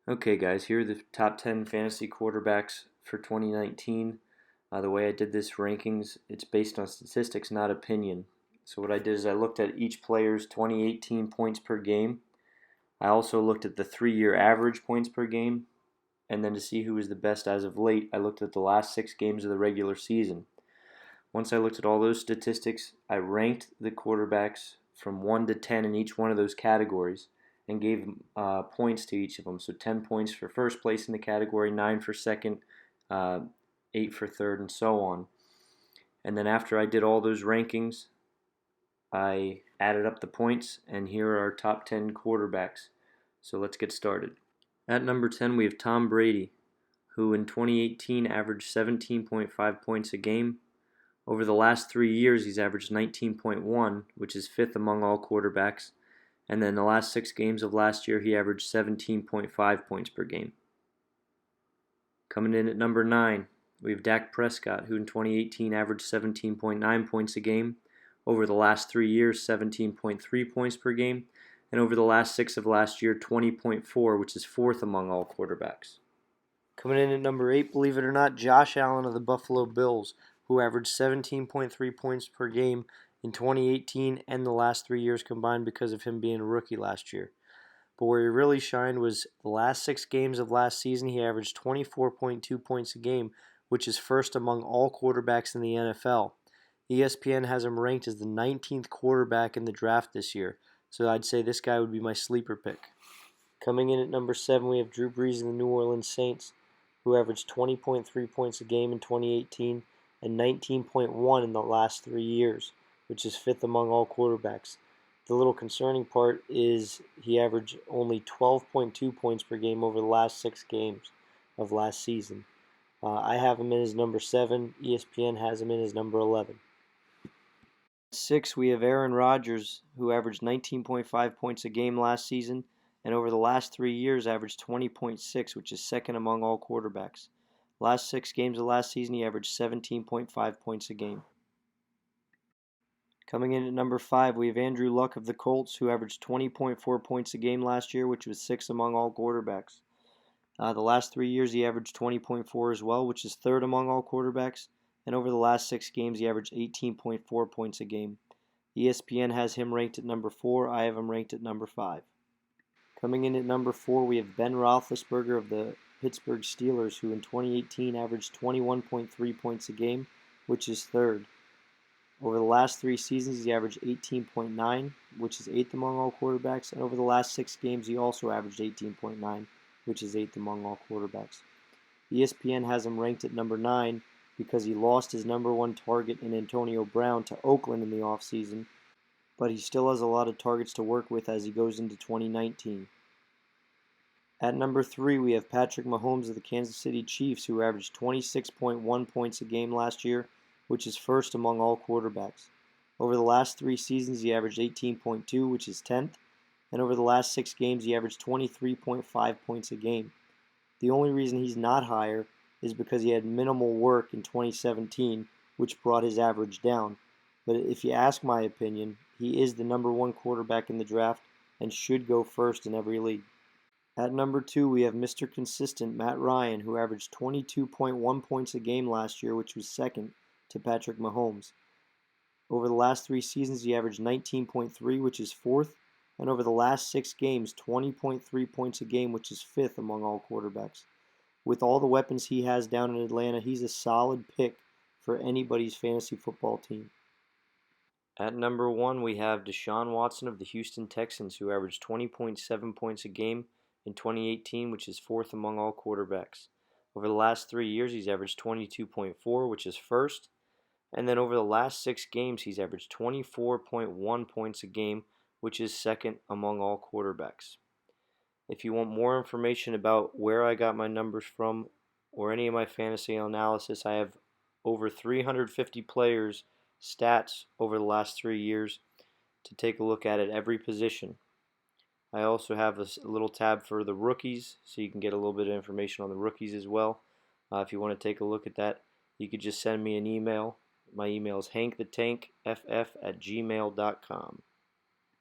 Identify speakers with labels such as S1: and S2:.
S1: Okay, guys, here are the top 10 fantasy quarterbacks for 2019. The way I did this rankings, it's based on statistics, not opinion. So what I did is I looked at each player's 2018 points per game. I also looked at the 3-year average points per game. And then to see who was the best as of late, I looked at the last 6 games of the regular season. Once I looked at all those statistics, I ranked the quarterbacks from 1 to 10 in each one of those categories and gave points to each of them. So 10 points for first place in the category, 9 for second, 8 for third, and so on. And then after I did all those rankings, I added up the points, and here are our top 10 quarterbacks. So let's get started. At number 10, we have Tom Brady, who in 2018 averaged 17.5 points a game. Over the last 3 years, he's averaged 19.1, which is fifth among all quarterbacks. And then the last 6 games of last year, he averaged 17.5 points per game. Coming in at number 9, we have Dak Prescott, who in 2018 averaged 17.9 points a game. Over the last 3 years, 17.3 points per game. And over the last 6 of last year, 20.4, which is fourth among all quarterbacks. Coming in at number 8, believe it or not, Josh Allen of the Buffalo Bills, who averaged 17.3 points per game in 2018 and the last 3 years combined because of him being a rookie last year. But where he really shined was the last 6 games of last season. He averaged 24.2 points a game, which is first among all quarterbacks in the NFL. ESPN has him ranked as the 19th quarterback in the draft this year, so I'd say this guy would be my sleeper pick. Coming in at number 7, we have Drew Brees of the New Orleans Saints, who averaged 20.3 points a game in 2018 and 19.1 in the last 3 years, which is fifth among all quarterbacks. The little concerning part is he averaged only 12.2 points per game over the last 6 games of last season. I have him in as number 7. ESPN has him in as number 11. At 6, we have Aaron Rodgers, who averaged 19.5 points a game last season, and over the last 3 years averaged 20.6, which is second among all quarterbacks. Last 6 games of last season, he averaged 17.5 points a game. Coming in at number 5, we have Andrew Luck of the Colts, who averaged 20.4 points a game last year, which was sixth among all quarterbacks. The last 3 years, he averaged 20.4 as well, which is third among all quarterbacks. And over the last 6 games, he averaged 18.4 points a game. ESPN has him ranked at number 4. I have him ranked at number 5. Coming in at number 4, we have Ben Roethlisberger of the Pittsburgh Steelers, who in 2018 averaged 21.3 points a game, which is third. Over the last 3 seasons, he averaged 18.9, which is eighth among all quarterbacks. And over the last 6 games, he also averaged 18.9, which is eighth among all quarterbacks. ESPN has him ranked at number 9 because he lost his number 1 target in Antonio Brown to Oakland in the offseason, but he still has a lot of targets to work with as he goes into 2019. At number 3, we have Patrick Mahomes of the Kansas City Chiefs, who averaged 26.1 points a game last year, which is first among all quarterbacks. Over the last 3 seasons, he averaged 18.2, which is 10th, and over the last 6 games, he averaged 23.5 points a game. The only reason he's not higher is because he had minimal work in 2017, which brought his average down. But if you ask my opinion, he is the number 1 quarterback in the draft and should go first in every league. At number 2, we have Mr. Consistent Matt Ryan, who averaged 22.1 points a game last year, which was second to Patrick Mahomes. Over the last 3 seasons, he averaged 19.3, which is fourth, and over the last 6 games, 20.3 points a game, which is fifth among all quarterbacks. With all the weapons he has down in Atlanta, he's a solid pick for anybody's fantasy football team. At number 1, we have Deshaun Watson of the Houston Texans, who averaged 20.7 points a game in 2018, which is fourth among all quarterbacks. Over the last 3 years, he's averaged 22.4, which is first. And then over the last 6 games, he's averaged 24.1 points a game, which is second among all quarterbacks. If you want more information about where I got my numbers from or any of my fantasy analysis, I have over 350 players' stats over the last 3 years to take a look at every position. I also have a little tab for the rookies, so you can get a little bit of information on the rookies as well. If you want to take a look at that, you could just send me an email. My email is hankthethankff@gmail.com.